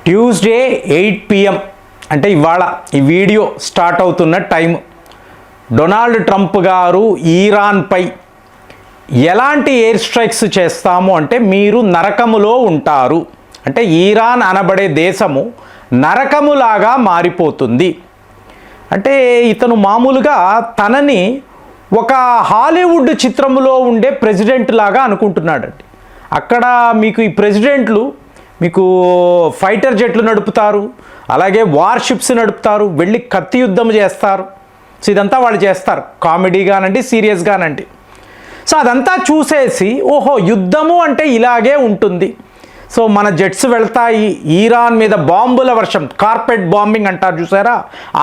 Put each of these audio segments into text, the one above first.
Tuesday 8 PM అంటే ఇవాళ ఈ వీడియో స్టార్ట్ అవుతున్న టైం డొనాల్డ్ ట్రంప్ గారు ఇరాన్పై ఎలాంటి ఎయిర్ స్ట్రైక్స్ చేస్తాము అంటే మీరు నరకములో ఉంటారు అంటే ఇరాన్ అనబడే దేశము నరకములాగా మారిపోతుంది. అంటే ఇతను మామూలుగా తనని ఒక హాలీవుడ్ చిత్రములో ఉండే ప్రెసిడెంట్ లాగా అనుకుంటున్నాడండి. అక్కడ మీకు ఈ ప్రెసిడెంట్లు మీకు ఫైటర్ జెట్లు నడుపుతారు, అలాగే వార్షిప్స్ నడుపుతారు, వెళ్ళి కత్తి యుద్ధం చేస్తారు. సో ఇదంతా వాళ్ళు చేస్తారు, కామెడీగానండి సీరియస్గానండి. సో అదంతా చూసేసి ఓహో యుద్ధము అంటే ఇలాగే ఉంటుంది, సో మన జెట్స్ వెళ్తాయి, ఇరాన్ మీద బాంబుల వర్షం, కార్పెట్ బాంబింగ్ అంటారు చూసారా,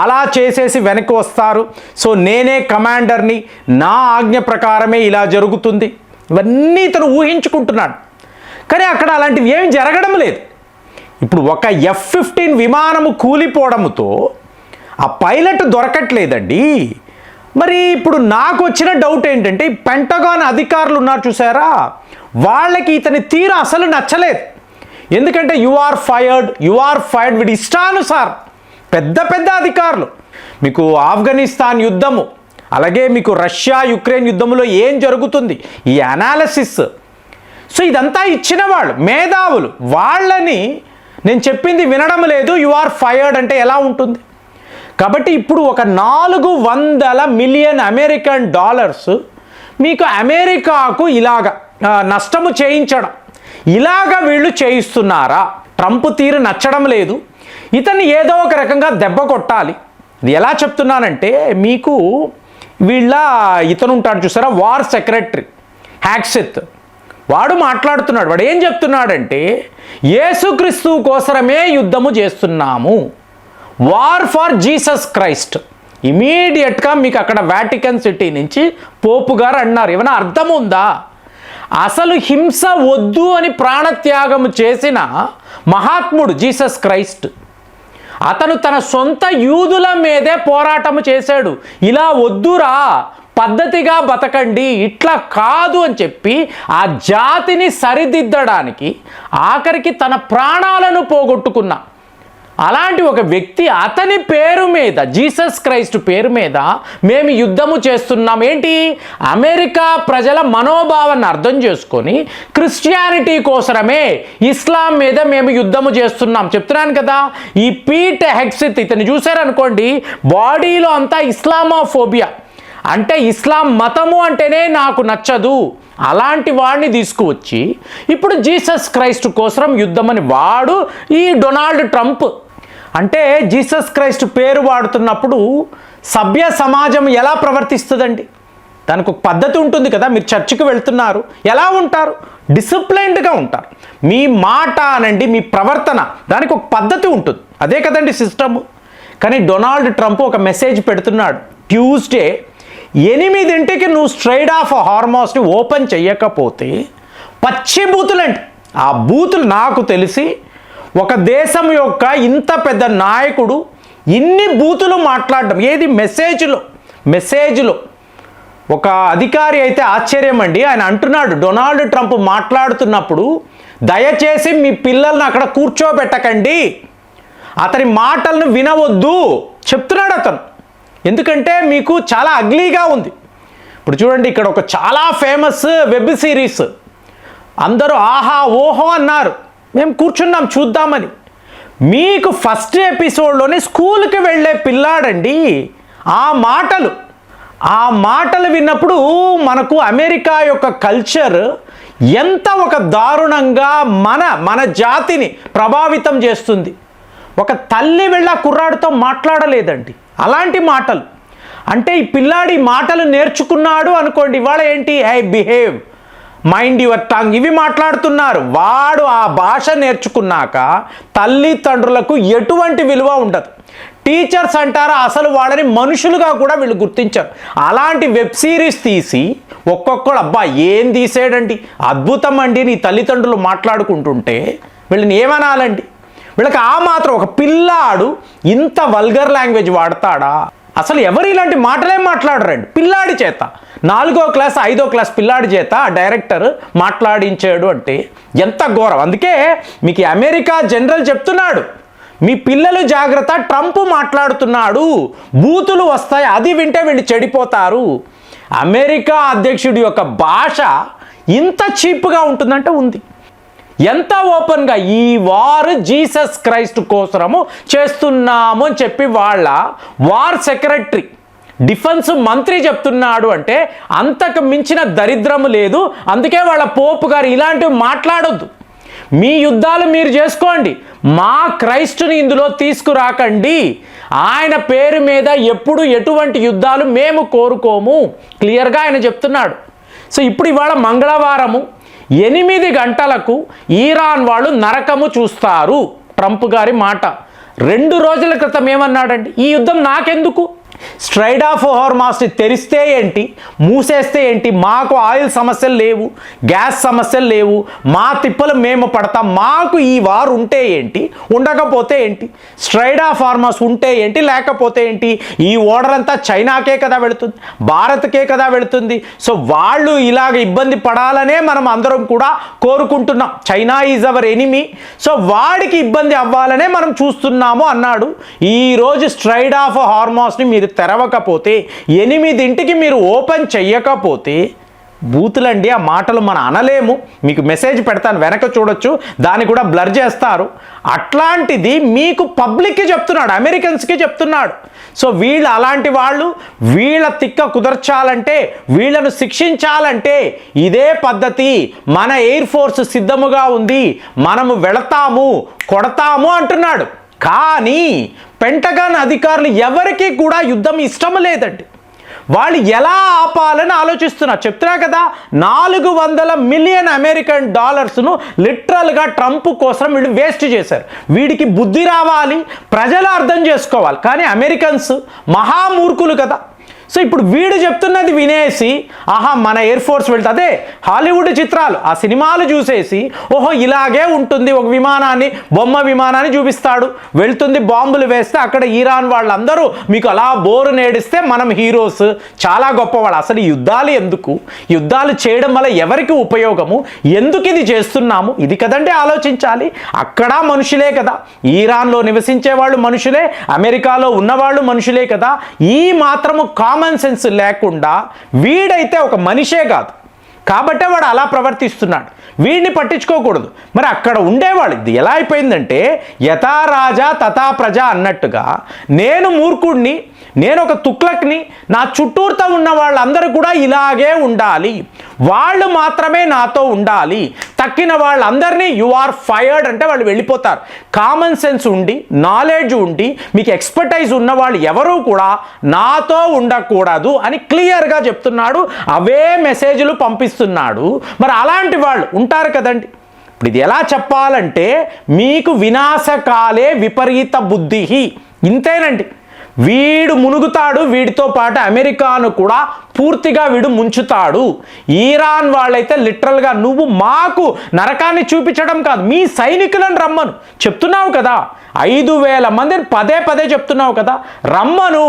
అలా చేసేసి వెనక్కి వస్తారు. సో నేనే కమాండర్ని, నా ఆజ్ఞ ప్రకారమే ఇలా జరుగుతుంది, ఇవన్నీ ఇతను ఊహించుకుంటున్నాడు. కానీ అక్కడ అలాంటివి ఏమి జరగడం లేదు. ఇప్పుడు ఒక F-15 విమానము కూలిపోవడంతో ఆ పైలట్ దొరకట్లేదండి. మరి ఇప్పుడు నాకు వచ్చిన డౌట్ ఏంటంటే ఈ పెంటగాన్ అధికారులు ఉన్నారు చూసారా, వాళ్ళకి ఇతని తీరు అసలు నచ్చలేదు. ఎందుకంటే యు ఆర్ ఫైర్డ్ వీడి ఇష్టానుసార్ పెద్ద పెద్ద అధికారులు, మీకు ఆఫ్ఘనిస్తాన్ యుద్ధము, అలాగే మీకు రష్యా యుక్రెయిన్ యుద్ధంలో ఏం జరుగుతుంది ఈ అనాలిసిస్, సో ఇదంతా ఇచ్చిన వాళ్ళు మేధావులు, వాళ్ళని నేను చెప్పింది వినడం లేదు, యు ఆర్ ఫైర్డ్ అంటే ఎలా ఉంటుంది? కాబట్టి ఇప్పుడు ఒక 400 మిలియన్ అమెరికన్ డాలర్స్ మీకు అమెరికాకు ఇలాగ నష్టము చేయించడం, ఇలాగ వీళ్ళు చేయిస్తున్నారా? ట్రంప్ తీరు నచ్చడం లేదు, ఇతన్ని ఏదో ఒక రకంగా దెబ్బ కొట్టాలి. ఇది ఎలా చెప్తున్నానంటే మీకు ఇతను ఉంటాడు చూసారా వార్ సెక్రటరీ హ్యాక్సెత్, వాడు మాట్లాడుతున్నాడు. వాడు ఏం చెప్తున్నాడంటే యేసుక్రీస్తు కోసమే యుద్ధము చేస్తున్నాము, వార్ ఫర్ జీసస్ క్రైస్ట్. ఇమీడియట్గా మీకు అక్కడ వాటికన్ సిటీ నుంచి పోపు గారు అన్నారు, ఏమైనా అర్థం ఉందా? అసలు హింస వద్దు అని ప్రాణత్యాగం చేసిన మహాత్ముడు జీసస్ క్రైస్ట్, అతను తన సొంత యూదుల మీదే పోరాటము చేశాడు. ఇలా వద్దురా, పద్ధతిగా బతకండి, ఇట్లా కాదు అని చెప్పి ఆ జాతిని సరిదిద్దడానికి ఆఖరికి తన ప్రాణాలను పోగొట్టుకున్న అలాంటి ఒక వ్యక్తి అతని పేరు మీద, జీసస్ క్రైస్ట్ పేరు మీద మేము యుద్ధము చేస్తున్నాం. ఏంటి? అమెరికా ప్రజల మనోభావాన్ని అర్థం చేసుకొని క్రిస్టియానిటీ కోసమే ఇస్లాం మీద మేము యుద్ధము చేస్తున్నాం చెప్తున్నాను కదా. ఈ పీట్ హెగ్సెత్ ఇతను చూశారనుకోండి, బాడీలో అంతా ఇస్లామోఫోబియా, అంటే ఇస్లాం మతము అంటేనే నాకు నచ్చదు, అలాంటి వాడిని తీసుకువచ్చి ఇప్పుడు జీసస్ క్రైస్ట్ కోసం యుద్ధమని వాడు ఈ డొనాల్డ్ ట్రంప్. అంటే జీసస్ క్రైస్ట్ పేరు వాడుతున్నప్పుడు సభ్య సమాజం ఎలా ప్రవర్తిస్తుందండి? దానికి ఒక పద్ధతి ఉంటుంది కదా. మీరు చర్చికి వెళ్తున్నారు, ఎలా ఉంటారు? డిసిప్లైన్డ్గా ఉంటారు. మీ మాట అనండి, మీ ప్రవర్తన, దానికి ఒక పద్ధతి ఉంటుంది, అదే కదండి సిస్టమ్. కానీ డొనాల్డ్ ట్రంప్ ఒక మెసేజ్ పెడుతున్నాడు, ట్యూస్డే 8ంటికి నువ్వు స్ట్రైట్ ఆఫ్ హార్మోస్ని ఓపెన్ చెయ్యకపోతే పచ్చి బూతులండి. ఆ బూతులు నాకు తెలిసి ఒక దేశం యొక్క ఇంత పెద్ద నాయకుడు ఇన్ని బూతులు మాట్లాడడం ఏది మెసేజ్లో ఒక అధికారి అయితే ఆశ్చర్యం అండి. ఆయన అంటున్నాడు, డొనాల్డ్ ట్రంప్ మాట్లాడుతున్నప్పుడు దయచేసి మీ పిల్లల్ని అక్కడ కూర్చోబెట్టకండి, అతని మాటలను వినవద్దు చెప్తున్నాడు అతను. ఎందుకంటే మీకు చాలా అగ్లీగా ఉంది. ఇప్పుడు చూడండి, ఇక్కడ ఒక చాలా ఫేమస్ వెబ్ సిరీస్, అందరూ ఆహా ఓహో అన్నారు, మేము కూర్చున్నాం చూద్దామని. మీకు ఫస్ట్ ఎపిసోడ్లోనే స్కూల్కి వెళ్ళే పిల్లాడండి ఆ మాటలు విన్నప్పుడు మనకు అమెరికా యొక్క కల్చర్ ఎంత ఒక దారుణంగా మన జాతిని ప్రభావితం చేస్తుంది. ఒక తల్లి వెళ్ళి ఆ కుర్రాడితో మాట్లాడలేదండి అలాంటి మాటలు. అంటే ఈ పిల్లాడి మాటలు నేర్చుకున్నాడు అనుకోండి, ఇవాళ ఏంటి I behave, mind your tongue, ఇవి మాట్లాడుతున్నారు. వాడు ఆ భాష నేర్చుకున్నాక తల్లిదండ్రులకు ఎటువంటి విలువ ఉండదు. టీచర్స్ అంటారా, అసలు వాళ్ళని మనుషులుగా కూడా వీళ్ళు గుర్తించారు. అలాంటి వెబ్ సిరీస్ తీసి ఒక్కొక్కడు అబ్బా ఏం తీసేయడండి, అద్భుతం అండి నీ తల్లిదండ్రులు మాట్లాడుకుంటుంటే వీళ్ళని ఏమనాలండి? వీళ్ళకి ఆ మాత్రం ఒక పిల్లాడు ఇంత వల్గర్ లాంగ్వేజ్ వాడతాడా? అసలు ఎవరు ఇలాంటి మాటలే మాట్లాడరండి పిల్లాడి చేత. 4వ క్లాస్ 5వ క్లాస్ పిల్లాడి చేత ఆ డైరెక్టర్ మాట్లాడించాడు అంటే ఎంత ఘోరం. అందుకే మీకు అమెరికా జనరల్ చెప్తున్నాడు, మీ పిల్లలు జాగ్రత్త, ట్రంప్ మాట్లాడుతున్నాడు, బూతులు వస్తాయి, అది వింటే వీళ్ళు చెడిపోతారు. అమెరికా అధ్యక్షుడి యొక్క భాష ఇంత చీప్గా ఉంటుందంటే ఉంది. ఎంత ఓపెన్గా ఈ వార్ జీసస్ క్రైస్ట్ కోసము చేస్తున్నాము అని చెప్పి వాళ్ళ వార్ సెక్రటరీ, డిఫెన్స్ మంత్రి చెప్తున్నాడు అంటే అంతకు మించిన దరిద్రము లేదు. అందుకే వాళ్ళ పోపు గారు ఇలాంటివి మాట్లాడొద్దు, మీ యుద్ధాలు మీరు చేసుకోండి, మా క్రైస్టుని ఇందులో తీసుకురాకండి, ఆయన పేరు మీద ఎప్పుడు ఎటువంటి యుద్ధాలు మేము కోరుకోము, క్లియర్గా ఆయన చెప్తున్నాడు. సో ఇప్పుడు ఇవాళ మంగళవారము 8 గంటలకు ఇరాన్ వాళ్ళు నరకము చూస్తారు, ట్రంప్ గారి మాట. 2 రోజుల క్రితం ఏమన్నాడండి, ఈ యుద్ధం నాకెందుకు, స్ట్రైట్ ఆఫ్ హార్మస్ని తెరిస్తే ఏంటి, మూసేస్తే ఏంటి, మాకు ఆయిల్ సమస్యలు లేవు, గ్యాస్ సమస్యలు లేవు, మా తిప్పలు మేము పడతాం, మాకు ఈ వార్ ఉంటే ఏంటి, ఉండకపోతే ఏంటి, స్ట్రైట్ ఆఫ్ హార్మస్ ఉంటే ఏంటి, లేకపోతే ఏంటి, ఈ ఓర్డర్ అంతా చైనాకే కదా వెళుతుంది, భారత్కే కదా వెళుతుంది. సో వాళ్ళు ఇలాగ ఇబ్బంది పడాలనే మనం అందరం కూడా కోరుకుంటున్నాం. China is our enemy, so వాడికి ఇబ్బంది అవ్వాలనే మనం చూస్తున్నాము అన్నాడు. ఈరోజు స్ట్రైట్ ఆఫ్ హార్మస్ని మీరు తెరవకపోతే, 8ంటికి మీరు ఓపెన్ చెయ్యకపోతే, బూతులండి ఆ మాటలు మనం అనలేము. మీకు మెసేజ్ పెడతాను, వెనక చూడొచ్చు, దాన్ని కూడా బ్లర్ చేస్తారు. అట్లాంటిది మీకు పబ్లిక్కి చెప్తున్నాడు, అమెరికన్స్కి చెప్తున్నాడు. సో వీళ్ళు అలాంటి వాళ్ళు, వీళ్ళ తిక్క కుదర్చాలంటే, వీళ్ళను శిక్షించాలంటే ఇదే పద్ధతి. మన ఎయిర్ ఫోర్స్ సిద్ధముగా ఉంది, మనము వెళతాము, కొడతాము అంటున్నాడు. కానీ పెంటగాన్ అధికారులు ఎవరికి కూడా యుద్ధం ఇష్టం లేదండి. వాళ్ళు ఎలా ఆపాలని ఆలోచిస్తున్నారు. చెప్తున్నా కదా, 400 మిలియన్ అమెరికన్ డాలర్స్ను లిటరల్గా ట్రంప్ కోసం వీళ్ళు వేస్ట్ చేశారు. వీడికి బుద్ధి రావాలి, ప్రజలు అర్థం చేసుకోవాలి. కానీ అమెరికన్స్ మహామూర్ఖులు కదా. సో ఇప్పుడు వీడు చెప్తున్నది వినేసి, ఆహా మన ఎయిర్ ఫోర్స్ వెళ్తే, అదే హాలీవుడ్ చిత్రాలు, ఆ సినిమాలు చూసేసి, ఓహో ఇలాగే ఉంటుంది, ఒక విమానాన్ని, బొమ్మ విమానాన్ని చూపిస్తాడు, వెళ్తుంది, బాంబులు వేస్తే అక్కడ ఇరాన్ వాళ్ళందరూ మీకు అలా బోరు నేడిస్తే మనం హీరోస్, చాలా గొప్పవాళ్ళు. అసలు యుద్ధాలు ఎందుకు, యుద్ధాలు చేయడం వల్ల ఎవరికి ఉపయోగము, ఎందుకు ఇది చేస్తున్నాము, ఇది కదండి ఆలోచించాలి. అక్కడ మనుషులే కదా, ఇరాన్లో నివసించే వాళ్ళు మనుషులే, అమెరికాలో ఉన్నవాళ్ళు మనుషులే కదా. ఈ మాత్రము కామన్ సెన్స్ లేకుండా వీడైతే ఒక మనిషే కాదు కాబట్టే వాడు అలా ప్రవర్తిస్తున్నాడు. వీడిని పట్టించుకోకూడదు. మరి అక్కడ ఉండేవాళ్ళు ఇది ఎలా అయిపోయిందంటే, యథా రాజా తథా ప్రజ అన్నట్టుగా, నేను మూర్ఖుడిని, నేను ఒక తుక్లక్ని, నా చుట్టూరుతో ఉన్న వాళ్ళందరూ కూడా ఇలాగే ఉండాలి, వాళ్ళు మాత్రమే నాతో ఉండాలి, తక్కిన వాళ్ళందరినీ యు ఆర్ ఫైర్డ్ అంటే వాళ్ళు వెళ్ళిపోతారు. కామన్ సెన్స్ ఉండి, నాలెడ్జ్ ఉండి, మీకు ఎక్స్పర్టైజ్ ఉన్న వాళ్ళు ఎవరూ కూడా నాతో ఉండకూడదు అని క్లియర్గా చెప్తున్నాడు. అవే మెసేజ్లు పంపిస్తున్నాడు. మరి అలాంటి వాళ్ళు ఉంటారు కదండి. ఇప్పుడు ఇది ఎలా చెప్పాలంటే, మీకు వినాశకాలే విపరీత బుద్ధి, ఇంతేనండి. వీడు మునుగుతాడు, వీడితో పాటు అమెరికాను కూడా పూర్తిగా వీడు ముంచుతాడు. ఇరాన్ వాళ్ళైతే లిటరల్గా నువ్వు మాకు నరకాన్ని చూపించడం కాదు, మీ సైనికులను రమ్మను చెప్తున్నావు కదా, 5,000 మందిని పదే చెప్తున్నావు కదా, రమ్మను.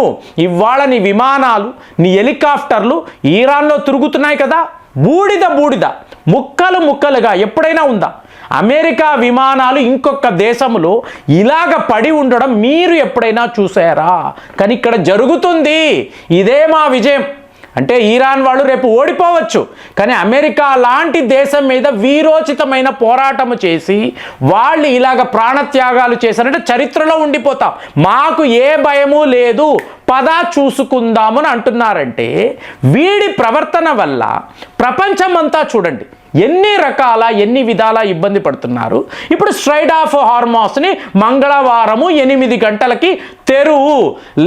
ఇవాళ నీ విమానాలు, నీ హెలికాప్టర్లు ఇరాన్లో తిరుగుతున్నాయి కదా, బూడిద ముక్కలుగా ఎప్పుడైనా ఉందా? అమెరికా విమానాలు ఇంకొక దేశంలో ఇలాగ పడి ఉండడం మీరు ఎప్పుడైనా చూసారా? కానీ ఇక్కడ జరుగుతుంది. ఇదే మా విజయం. అంటే ఇరాన్ వాళ్ళు రేపు ఓడిపోవచ్చు, కానీ అమెరికా లాంటి దేశం మీద వీరోచితమైన పోరాటం చేసి వాళ్ళు ఇలాగ ప్రాణత్యాగాలు చేశారంటే చరిత్రలో ఉండిపోతాం. మాకు ఏ భయము లేదు, పద చూసుకుందామని అంటున్నారంటే, వీడి ప్రవర్తన వల్ల ప్రపంచమంతా చూడండి ఎన్ని విధాల ఇబ్బంది పడుతున్నారు. ఇప్పుడు స్ట్రైట్ ఆఫ్ హార్మస్ని మంగళవారము 8 గంటలకి తెరువు,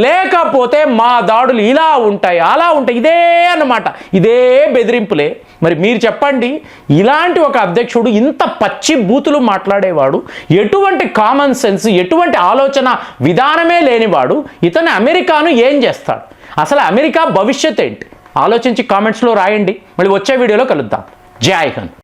లేకపోతే మా దాడులు ఇలా ఉంటాయి అలా ఉంటాయి, ఇదే అన్నమాట, ఇదే బెదిరింపులే. మరి మీరు చెప్పండి, ఇలాంటి ఒక అధ్యక్షుడు ఇంత పచ్చి బూతులు మాట్లాడేవాడు, ఎటువంటి కామన్ సెన్స్, ఎటువంటి ఆలోచన విధానమే లేనివాడు, ఇతను అమెరికాను ఏం చేస్తాడు? అసలు అమెరికా భవిష్యత్ ఏంటి? ఆలోచించి కామెంట్స్లో రాయండి. మళ్ళీ వచ్చే వీడియోలో కలుద్దాం. జై హింద్.